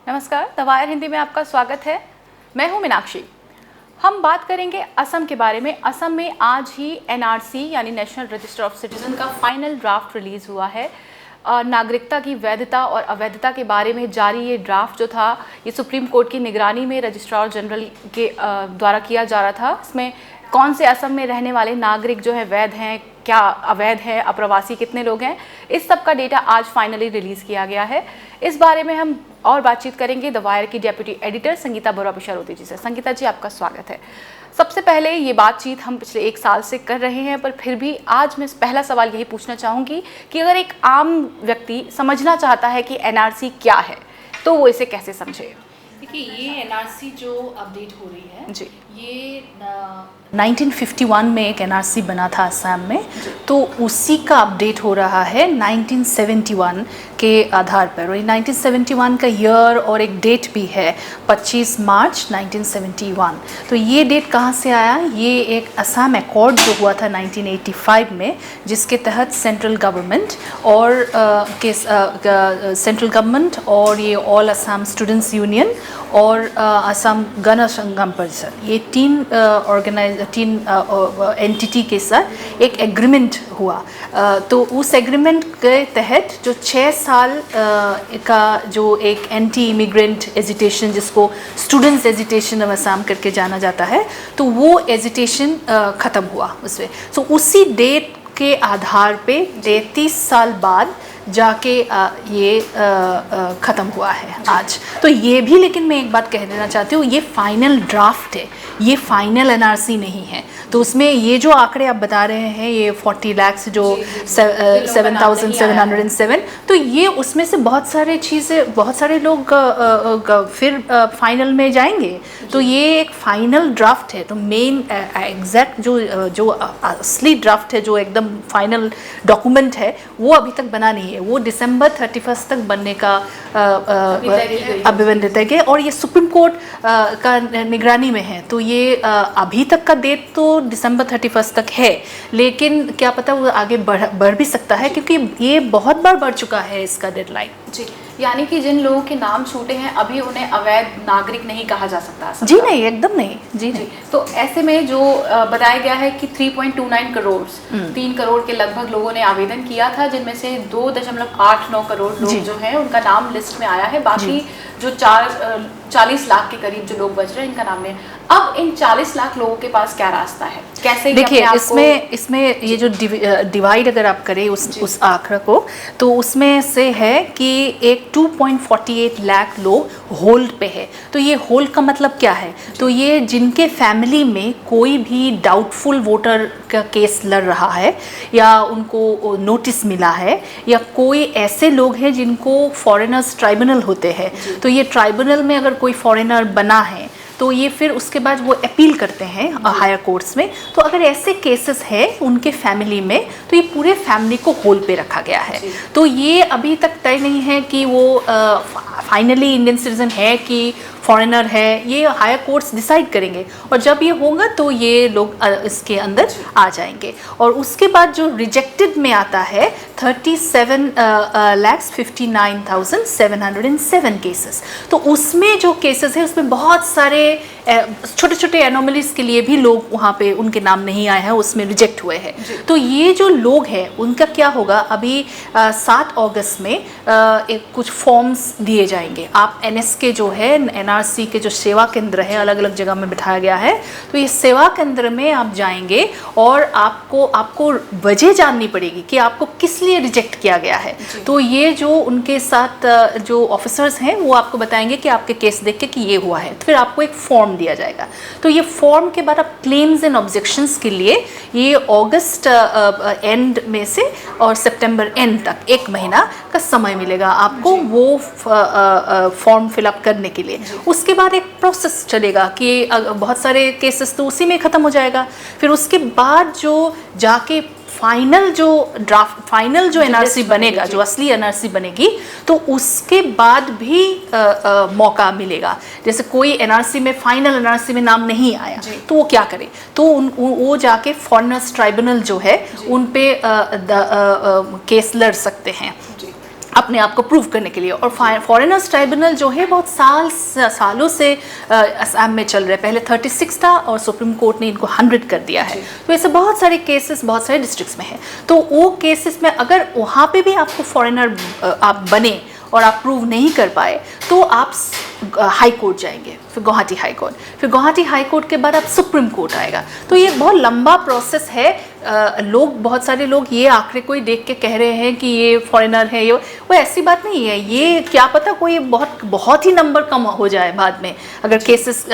नमस्कार, the wire Hindi में आपका स्वागत है। मैं हूं मीनाक्षी। हम बात करेंगे असम के बारे में। असम में आज ही एनआरसी यानी नेशनल रजिस्टर ऑफ सिटीजन का फाइनल ड्राफ्ट रिलीज़ हुआ है। नागरिकता की वैधता और अवैधता के बारे में जारी ये ड्राफ्ट जो था, ये सुप्रीम कोर्ट की निगरानी में रजिस्ट्रार जनरल के द्वारा किया जा रहा था। इसमें कौन से असम में रहने वाले नागरिक जो है वैध हैं, क्या अवैध है, अप्रवासी कितने लोग हैं, इस सब का डेटा आज फाइनली रिलीज़ किया गया है। इस बारे में हम और बातचीत करेंगे द वायर की डेप्यूटी एडिटर संगीता बोरा पिशारोती जी से। संगीता जी, आपका स्वागत है। सबसे पहले ये बातचीत हम पिछले 1 साल से कर रहे हैं, पर फिर भी आज मैं पहला सवाल यही पूछना चाहूँगी कि अगर एक आम व्यक्ति समझना चाहता है कि एनआरसी क्या है, तो वो इसे कैसे समझे? देखिए, ये एनआरसी जो अपडेट हो रही है जी, ये 1951 में एक एनआरसी बना था असम में, तो उसी का अपडेट हो रहा है 1971 के आधार पर। और 1971 का ईयर और एक डेट भी है 25 मार्च 1971। तो ये डेट कहाँ से आया? ये एक असम एकॉर्ड जो हुआ था 1985 में, जिसके तहत सेंट्रल गवर्नमेंट और ये ऑल असम स्टूडेंट्स यूनियन और असम गण संगम परिषद, ये तीन एंटिटी के साथ एक एग्रीमेंट हुआ। तो उस एग्रीमेंट के तहत जो 6 साल का जो एक एंटी इमिग्रेंट एजिटेशन, जिसको स्टूडेंट्स एजिटेशन ऑफ असम करके जाना जाता है, तो वो एजिटेशन ख़त्म हुआ उसमें। तो उसी डेट के आधार पे 33 साल बाद जाके ये ख़त्म हुआ है आज। तो ये भी, लेकिन मैं एक बात कह देना चाहती हूँ, ये फाइनल ड्राफ्ट है, ये फाइनल एनआरसी नहीं है। तो उसमें ये जो आंकड़े आप बता रहे हैं, ये 40 लाख जो 7,707, तो ये उसमें से बहुत सारे चीज़ें, बहुत सारे लोग फिर फाइनल में जाएंगे। तो ये एक फाइनल ड्राफ्ट है। तो मेन एग्जैक्ट जो असली ड्राफ्ट है, जो एकदम फाइनल डॉक्यूमेंट है, वो अभी तक बना नहीं है। वो दिसंबर 31 तक बनने का अभिवन देता है, और ये सुप्रीम कोर्ट का निगरानी में है। तो ये अभी तक का डेट तो दिसंबर 31 तक है, लेकिन क्या पता वो आगे बढ़ भी सकता है, क्योंकि ये बहुत बार बढ़ चुका है इसका डेडलाइन। जी, यानी कि जिन लोगों के नाम छूटे हैं, अभी उन्हें अवैध नागरिक नहीं कहा जा सकता। जी नहीं, एकदम नहीं। जी नहीं। तो ऐसे में जो बताया गया है कि 3.29 करोड़ 3 करोड़ के लगभग लोगों ने आवेदन किया था, जिनमें से 2.89 करोड़ लोग जो हैं उनका नाम लिस्ट में आया है। बाकी जो 40 लाख के करीब जो लोग बच रहे हैं, इनका नाम नहीं। अब इन 40 लाख लोगों के पास क्या रास्ता है? कैसे? देखिए, इसमें ये जो डिवाइड अगर आप करें उस आंकड़ा को, तो उसमें से है कि एक 2.48 लाख लोग होल्ड पे है। तो ये होल्ड का मतलब क्या है? तो ये जिनके फैमिली में कोई भी डाउटफुल वोटर का केस लड़ रहा है, या उनको नोटिस मिला है, या कोई ऐसे लोग हैं जिनको फॉरेनर्स ट्राइब्यूनल होते हैं। तो ये ट्राइब्यूनल में अगर कोई फॉरेनर बना है, तो ये फिर उसके बाद वो अपील करते हैं हायर कोर्ट्स में। तो अगर ऐसे केसेस है उनके फैमिली में, तो ये पूरे फैमिली को होल्ड पे रखा गया है। तो ये अभी तक तय नहीं है कि वो फाइनली इंडियन सिटीजन है कि फॉरेनर है, ये हायर कोर्ट्स डिसाइड करेंगे। और जब ये होगा तो ये लोग इसके अंदर आ जाएंगे। और उसके बाद जो रिजेक्टेड में आता है 37,59,707 केसेस। तो उसमें जो केसेस है, उसमें बहुत सारे छोटे छोटे एनोमलीज के लिए भी लोग वहाँ पे उनके नाम नहीं आए हैं, उसमें रिजेक्ट हुए हैं। तो ये जो लोग हैं उनका क्या होगा? अभी 7 अगस्त में कुछ फॉर्म्स दिए जाएंगे। आप एनएसके जो है, एनआरसी के जो सेवा केंद्र है, अलग अलग जगह में बिठाया गया है। तो ये सेवा केंद्र में आप जाएंगे और आपको वजह जाननी पड़ेगी कि आपको किस लिए रिजेक्ट किया गया है। तो ये जो उनके साथ जो ऑफिसर्स हैं, वो आपको बताएंगे कि आपके केस देख के कि ये हुआ है। फिर आपको एक फॉर्म दिया जाएगा। तो ये फॉर्म के बाद आप क्लेम्स एंड ऑब्जेक्शंस के लिए ये अगस्त एंड में से और सितंबर एंड तक 1 महीना का समय मिलेगा आपको वो फॉर्म फिलअप करने के लिए। उसके बाद एक प्रोसेस चलेगा कि बहुत सारे केसेस तो उसी में ख़त्म हो जाएगा। फिर उसके बाद जो जाके फाइनल जो एनआरसी बनेगा, जो असली एनआरसी बनेगी, तो उसके बाद भी मौका मिलेगा। जैसे कोई एनआरसी में, फाइनल एनआरसी में नाम नहीं आया, तो वो क्या करे? तो वो जाके फॉरेनर्स ट्राइब्यूनल जो है उन पे केस लड़ सकते हैं। अपने आप को प्रूव करने के लिए। और फॉरेनर्स ट्राइब्यूनल जो है बहुत सालों से असम में चल रहा है। पहले 36 था और सुप्रीम कोर्ट ने इनको 100 कर दिया है। तो ऐसे बहुत सारे केसेस बहुत सारे डिस्ट्रिक्ट्स में है। तो वो केसेस में अगर वहाँ पे भी आपको फॉरेनर आप बने और आप प्रूव नहीं कर पाए तो आप हाई कोर्ट जाएंगे, फिर गुवाहाटी हाई कोर्ट, फिर गुवाहाटी हाई कोर्ट के बाद आप सुप्रीम कोर्ट आएगा। तो ये बहुत लंबा प्रोसेस है। बहुत सारे लोग ये आंकड़े कोई देख के कह रहे हैं कि ये फॉरेनर है, ये वो ऐसी बात नहीं है। ये क्या पता कोई बहुत ही नंबर कम हो जाए बाद में अगर केसेस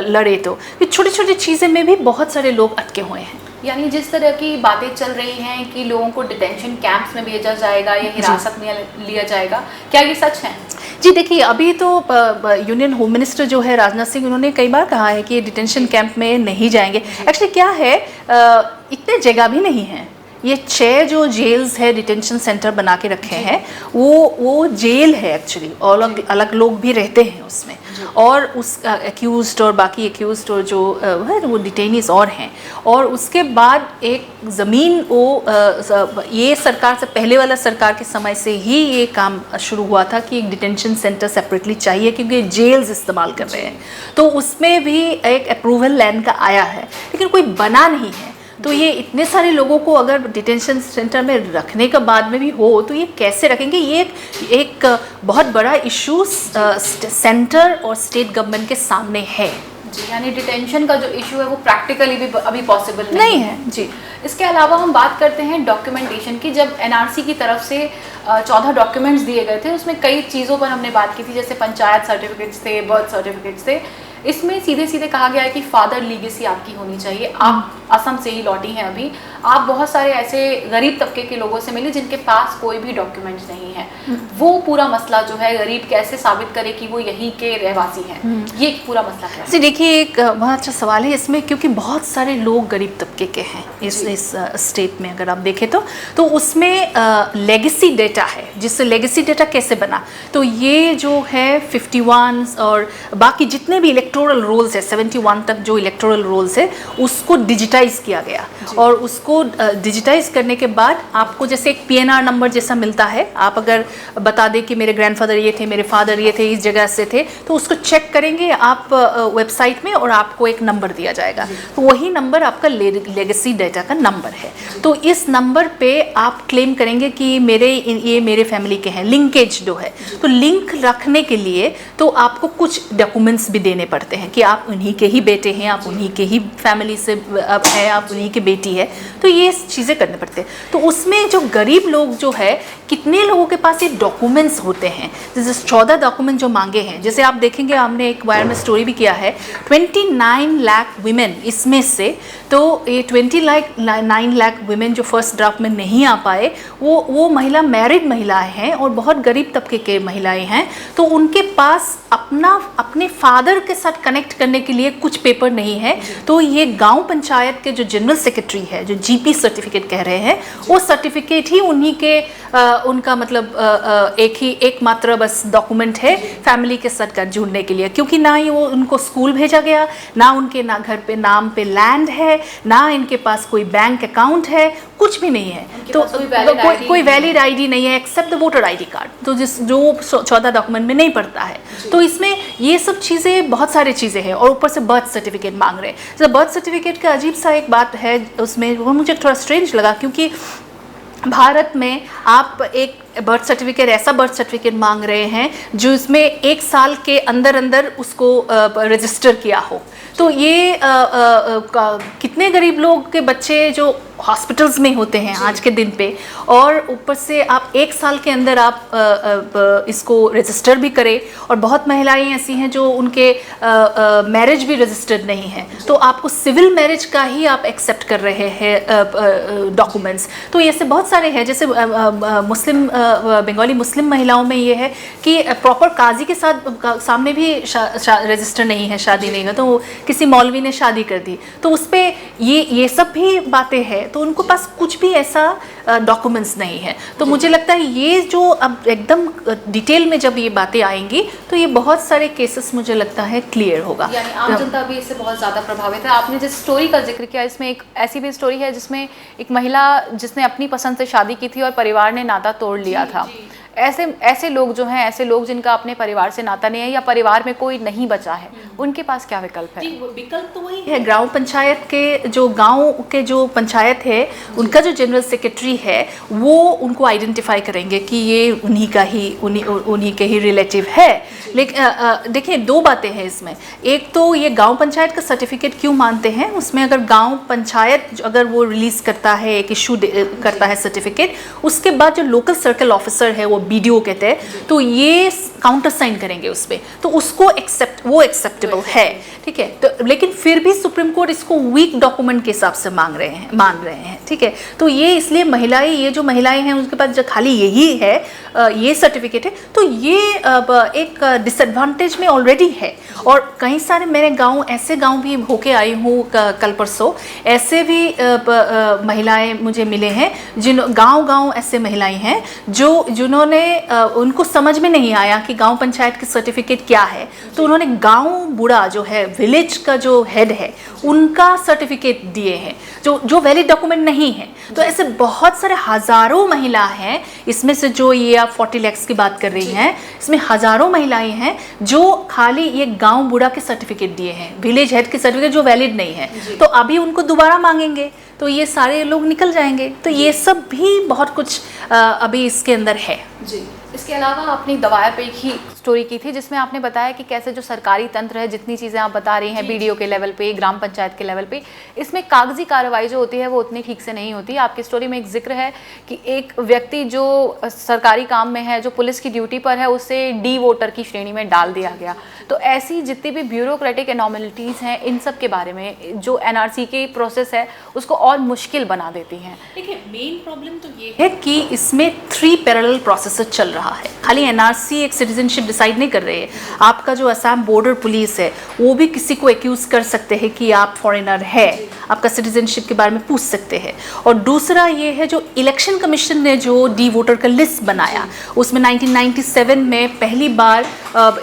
लड़े तो। छोटी छोटी चीज़ें में भी बहुत सारे लोग अटके हुए हैं। यानी जिस तरह की बातें चल रही हैं कि लोगों को डिटेंशन कैंप्स में भेजा जाएगा या हिरासत में लिया जाएगा, क्या ये सच है? जी देखिए, अभी तो यूनियन होम मिनिस्टर जो है राजनाथ सिंह, उन्होंने कई बार कहा है कि डिटेंशन कैंप में नहीं जाएंगे। एक्चुअली क्या है, इतने जगह भी नहीं है। ये 6 जो जेल्स है, डिटेंशन सेंटर बना के रखे हैं, वो जेल है एक्चुअली, और अलग लोग भी रहते हैं उसमें। और उस एक्यूज्ड और बाकी एक्यूज्ड और जो है वो डिटेनीज और हैं। और उसके बाद एक ज़मीन ये सरकार से पहले वाला सरकार के समय से ही ये काम शुरू हुआ था कि एक डिटेंशन सेंटर सेपरेटली चाहिए, क्योंकि जेल्स इस्तेमाल कर रहे हैं। तो उसमें भी एक अप्रूवल लैंड का आया है, लेकिन कोई बना नहीं है। तो ये इतने सारे लोगों को अगर डिटेंशन सेंटर में रखने के बाद में भी हो तो ये कैसे रखेंगे? ये एक बहुत बड़ा इशू सेंटर और स्टेट गवर्नमेंट के सामने है। जी, यानी डिटेंशन का जो इशू है वो प्रैक्टिकली भी अभी पॉसिबल नहीं है। जी, इसके अलावा हम बात करते हैं डॉक्यूमेंटेशन की। जब एनआरसी की तरफ से 14 डॉक्यूमेंट्स दिए गए थे, उसमें कई चीज़ों पर हमने बात की थी, जैसे पंचायत सर्टिफिकेट्स थे, बर्थ सर्टिफिकेट्स थे। इसमें सीधे सीधे कहा गया है कि फादर लीगेसी आपकी होनी चाहिए। आप असम से ही लौटी हैं अभी, आप बहुत सारे ऐसे गरीब तबके के लोगों से मिले जिनके पास कोई भी डॉक्यूमेंट्स नहीं है। वो पूरा मसला जो है, गरीब कैसे साबित करे कि वो यहीं के रहवासी हैं, ये पूरा मसला है। जी देखिए, एक बहुत अच्छा सवाल है इसमें, क्योंकि बहुत सारे लोग गरीब तबके के हैं इस स्टेट में। अगर आप देखें तो उसमें लेगेसी डेटा है। जिससे लेगेसी डेटा कैसे बना, तो ये जो है 51 और बाकी जितने भी इलेक्टोरल रोल्स है, 71 तक जो इलेक्टोरल रोल्स है, उसको डिजिटाइज किया गया। और उसको डिजिटाइज करने के बाद आपको जैसे एक PNR नंबर जैसा मिलता है। आप अगर बता दें कि मेरे ग्रैंडफादर ये थे, मेरे फादर ये थे, इस जगह से थे, तो उसको चेक करेंगे आप वेबसाइट में और आपको एक नंबर दिया जाएगा। तो वही नंबर आपका लेगेसी डेटा का नंबर है। तो इस नंबर पे आप क्लेम करेंगे कि ये मेरे फैमिली के हैं। लिंकेज जो है, तो लिंक रखने के लिए तो आपको कुछ डॉक्यूमेंट्स भी देने पड़ते हैं कि आप उन्हीं के ही बेटे हैं, आप उन्हीं के ही फैमिली से है, आप उन्हीं की बेटी है। तो ये चीज़ें करने पड़ते हैं। तो उसमें जो गरीब लोग जो है, कितने लोगों के पास ये डॉक्यूमेंट्स होते हैं? जैसे 14 डॉक्यूमेंट जो मांगे हैं, जैसे आप देखेंगे, हमने एक वायर में स्टोरी भी किया है, 29 लाख वुमेन इसमें से। तो ये 29 लाख वुमेन जो फर्स्ट ड्राफ्ट में नहीं आ पाए, वो महिला मैरिड महिलाएं हैं और बहुत गरीब तबके के महिलाएं हैं। तो उनके पास अपने फादर के साथ कनेक्ट करने के लिए कुछ पेपर नहीं है। तो ये गांव पंचायत के जो जनरल सेक्रेटरी है, जो GP सर्टिफिकेट कह रहे हैं, वो सर्टिफिकेट ही उन्हीं के उनका मतलब एकमात्र बस डॉक्यूमेंट है फैमिली के साथ जुड़ने के लिए। क्योंकि ना ही वो उनको स्कूल भेजा गया, ना उनके ना घर पे नाम पे लैंड है, ना इनके पास कोई बैंक अकाउंट है, कुछ भी नहीं है। तो कोई वैलिड ID नहीं है except the voter ID card, तो जो 14 डॉक्यूमेंट में नहीं पड़ता है। तो इसमें ये सब चीज़ें, बहुत सारी चीज़ें हैं। और ऊपर से बर्थ सर्टिफिकेट मांग रहे हैं। तो बर्थ सर्टिफिकेट का अजीब सा एक बात है उसमें, वो मुझे थोड़ा स्ट्रेंज लगा, क्योंकि भारत में आप एक बर्थ सर्टिफिकेट, ऐसा बर्थ सर्टिफिकेट मांग रहे हैं जो इसमें 1 साल के अंदर अंदर उसको रजिस्टर किया हो। तो ये कितने गरीब लोग के बच्चे जो हॉस्पिटल्स में होते हैं आज के दिन पे, और ऊपर से आप 1 साल के अंदर आप इसको रजिस्टर भी करें। और बहुत महिलाएं ऐसी हैं जो उनके मैरिज भी रजिस्टर्ड नहीं है, तो आपको सिविल मैरिज का ही आप एक्सेप्ट कर रहे हैं डॉक्यूमेंट्स। तो ऐसे बहुत सारे हैं। जैसे बंगाली मुस्लिम महिलाओं में ये है कि प्रॉपर काजी के सामने भी रजिस्टर नहीं है, शादी नहीं है, तो किसी मौलवी ने शादी कर दी, तो उस पर ये सब भी बातें हैं। तो उनको पास कुछ भी ऐसा डॉक्यूमेंट्स नहीं है। तो मुझे लगता है ये जो अब एकदम डिटेल में जब ये बातें आएंगी तो ये बहुत सारे केसेस मुझे लगता है क्लियर होगा। यानी आम जनता भी इससे बहुत ज़्यादा प्रभावित है। आपने जिस स्टोरी का जिक्र किया, इसमें एक ऐसी भी स्टोरी है जिसमें एक महिला जिसने अपनी पसंद से शादी की थी और परिवार ने नाता तोड़ लिया था। ऐसे ऐसे लोग जो हैं, ऐसे लोग जिनका अपने परिवार से नाता नहीं है या परिवार में कोई नहीं बचा है, उनके पास क्या विकल्प है? विकल्प तो वही है, ग्राम पंचायत के जो गांव के जो पंचायत है उनका जो जनरल सेक्रेटरी है वो उनको आइडेंटिफाई करेंगे कि ये उन्हीं के ही रिलेटिव है। लेकिन देखिए, दो बातें हैं इसमें। एक तो ये गांव पंचायत का सर्टिफिकेट क्यों मानते हैं, उसमें अगर गांव पंचायत अगर वो रिलीज करता है, एक इशू करता है सर्टिफिकेट, उसके बाद जो लोकल सर्कल ऑफिसर है, वो बीडीओ कहते हैं, तो ये काउंटर साइन करेंगे उस पर, तो उसको एक्सेप्टेबल है, ठीक है। तो लेकिन फिर भी सुप्रीम कोर्ट इसको वीक डॉक्यूमेंट के हिसाब से मान रहे हैं, ठीक है। तो ये इसलिए ये जो महिलाएं हैं उनके पास जो खाली यही है, ये सर्टिफिकेट है, तो ये एक डिसएडवांटेज में ऑलरेडी है। और कई सारे मेरे ऐसे गांव भी होके आई हूँ कल परसों, ऐसे भी महिलाएं मुझे मिले हैं, गांव ऐसे महिलाएं हैं जिन्होंने उनको समझ में नहीं आया कि गांव पंचायत के सर्टिफिकेट क्या है, तो उन्होंने गांव बूढ़ा जो है, विलेज का जो हेड है, उनका सर्टिफिकेट दिए हैं जो वैलिड डॉक्यूमेंट नहीं है। तो ऐसे बहुत सारे हजारों महिला हैं, इसमें से जो ये आप 40 लाख की बात कर रही हैं, इसमें हजारों महिलाएं हैं जो खाली ये गांव बूढ़ा के सर्टिफिकेट दिए हैं, विलेज हेड के सर्टिफिकेट जो वैलिड नहीं है, तो अभी उनको दोबारा मांगेंगे तो ये सारे लोग निकल जाएंगे। तो ये सब भी बहुत कुछ अभी इसके अंदर है जी। इसके अलावा आपने दवाया पे ही स्टोरी की थी जिसमें आपने बताया कि कैसे जो सरकारी तंत्र है, जितनी चीज़ें आप बता रही हैं बीडीओ के लेवल पे, ग्राम पंचायत के लेवल पे, इसमें कागजी कार्रवाई जो होती है वो उतनी ठीक से नहीं होती। आपकी स्टोरी में एक जिक्र है कि एक व्यक्ति जो सरकारी काम में है, जो पुलिस की ड्यूटी पर है, उसे डी वोटर की श्रेणी में डाल दिया गया। तो ऐसी जितनी भी ब्यूरोक्रेटिक एनॉमलिटीज़ हैं, इन सब के बारे में जो एनआरसी की प्रोसेस है उसको और मुश्किल बना देती हैं। देखिए, मेन प्रॉब्लम तो ये है कि इसमें 3 पैरेलल प्रोसेस चल रहा है। खाली एनआरसी एक सिटीजनशिप डिसाइड नहीं कर रही है, आपका जो असम बॉर्डर पुलिस है वो भी किसी को एक्यूज कर सकते हैं कि आप फॉरेनर है, आपका सिटीजनशिप के बारे में पूछ सकते हैं। और दूसरा ये है जो इलेक्शन कमीशन ने जो डी वोटर का लिस्ट बनाया, उसमें 1997 में पहली बार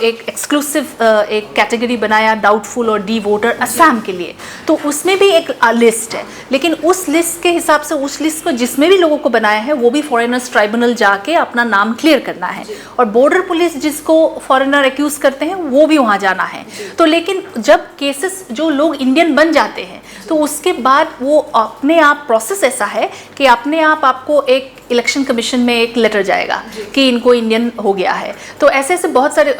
एक एक्सक्लूसिव एक कैटेगरी बनाया, डाउटफुल और डी वोटर असम के लिए। तो उसमें भी एक लिस्ट है, लेकिन उस लिस्ट के हिसाब से, उस लिस्ट को जिसमें भी लोगों को बनाया है वो भी फॉरेनर्स ट्राइब्यूनल जाके अपना नाम क्लियर करना है, और बॉर्डर पुलिस जिसको फॉरेनर एक्यूज करते हैं वो भी वहाँ जाना है। तो लेकिन जब केसेस जो लोग इंडियन बन जाते हैं तो उसके बाद वो अपने आप प्रोसेस ऐसा है कि अपने आप आपको एक इलेक्शन कमीशन में एक लेटर जाएगा कि इनको इंडियन हो गया है। तो ऐसे ऐसे बहुत सारे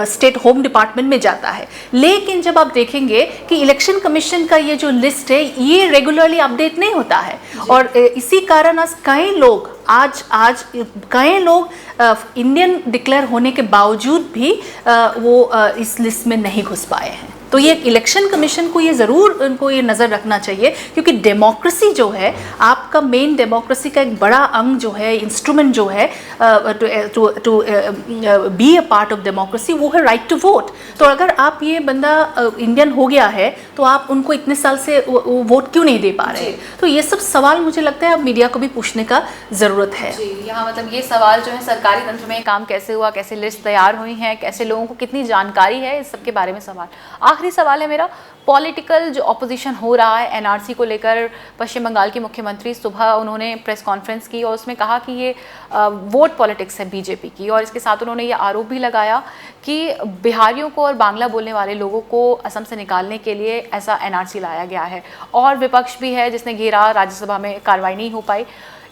स्टेट होम डिपार्टमेंट में जाता है। लेकिन जब आप देखेंगे कि इलेक्शन कमीशन का ये जो लिस्ट है ये रेगुलरली अपडेट नहीं होता है, और इसी कारण आज कई लोग इंडियन डिक्लेयर होने के बावजूद भी वो इस लिस्ट में नहीं घुस पाए हैं। तो ये इलेक्शन कमीशन को ये ज़रूर उनको ये नज़र रखना चाहिए, क्योंकि डेमोक्रेसी जो है, आपका मेन डेमोक्रेसी का एक बड़ा अंग जो है, इंस्ट्रूमेंट जो है to be a part of democracy, वो है राइट टू वोट। तो अगर आप ये बंदा इंडियन हो गया है तो आप उनको इतने साल से वोट क्यों नहीं दे पा रहे? तो ये सब सवाल मुझे लगता है अब मीडिया को भी पूछने का ज़रूरत है। जी, यहाँ मतलब ये सवाल जो है सरकारी तंत्र में काम कैसे हुआ, कैसे लिस्ट तैयार हुई हैं, कैसे लोगों को कितनी जानकारी है, इस सब के बारे में सवाल। आखिरी सवाल है मेरा, पॉलिटिकल जो ऑपोजिशन हो रहा है एनआरसी को लेकर, पश्चिम बंगाल की मुख्यमंत्री सुबह उन्होंने प्रेस कॉन्फ्रेंस की और उसमें कहा कि ये वोट पॉलिटिक्स है बीजेपी की, और इसके साथ उन्होंने ये आरोप भी लगाया कि बिहारियों को और बांग्ला बोलने वाले लोगों को असम से निकालने के लिए ऐसा एनआरसी लाया गया है। और विपक्ष भी है जिसने घेरा, राज्यसभा में कार्रवाई नहीं हो पाई।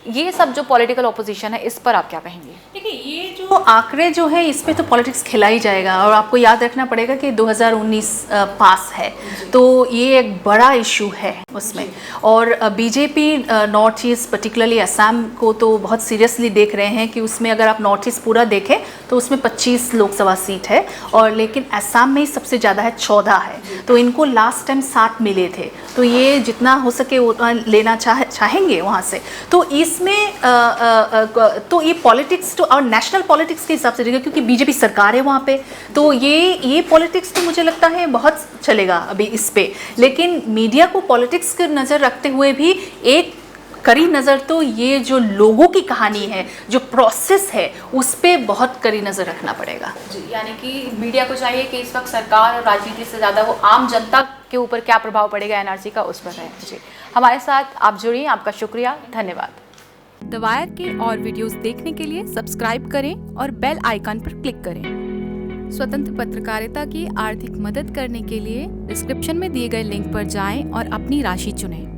ये सब जो पॉलिटिकल ऑपोजिशन है, इस पर आप क्या कहेंगे? देखिए, ये जो आंकड़े जो है इस पे तो पॉलिटिक्स खिला ही जाएगा, और आपको याद रखना पड़ेगा कि 2019 पास है, तो ये एक बड़ा इशू है उसमें। और BJP north east particularly Assam को तो बहुत सीरियसली देख रहे हैं कि उसमें अगर आप नॉर्थ ईस्ट पूरा देखें तो उसमें 25 लोकसभा सीट है, और लेकिन असम में सबसे ज़्यादा है, 14 है। तो इनको लास्ट टाइम 7 मिले थे, तो ये जितना हो सके वो लेना चाहेंगे वहाँ से। तो इसमें तो ये पॉलिटिक्स तो और नेशनल पॉलिटिक्स के हिसाब से देखिए, क्योंकि बीजेपी सरकार है वहाँ पे, तो ये पॉलिटिक्स तो मुझे लगता है बहुत चलेगा अभी इस पे। लेकिन मीडिया को पॉलिटिक्स की नज़र रखते हुए भी एक कड़ी नज़र तो ये जो लोगों की कहानी है, जो प्रोसेस है, उस पर बहुत कड़ी नज़र रखना पड़ेगा। जी, यानी कि मीडिया को चाहिए कि इस वक्त सरकार और राजनीति से ज़्यादा वो आम जनता के ऊपर क्या प्रभाव पड़ेगा एनआरसी का, उस पर है। जी, हमारे साथ आप जुड़ी, आपका शुक्रिया, धन्यवाद। द वायर के और वीडियोस देखने के लिए सब्सक्राइब करें और बेल आइकन पर क्लिक करें। स्वतंत्र पत्रकारिता की आर्थिक मदद करने के लिए डिस्क्रिप्शन में दिए गए लिंक पर जाएं और अपनी राशि चुनें।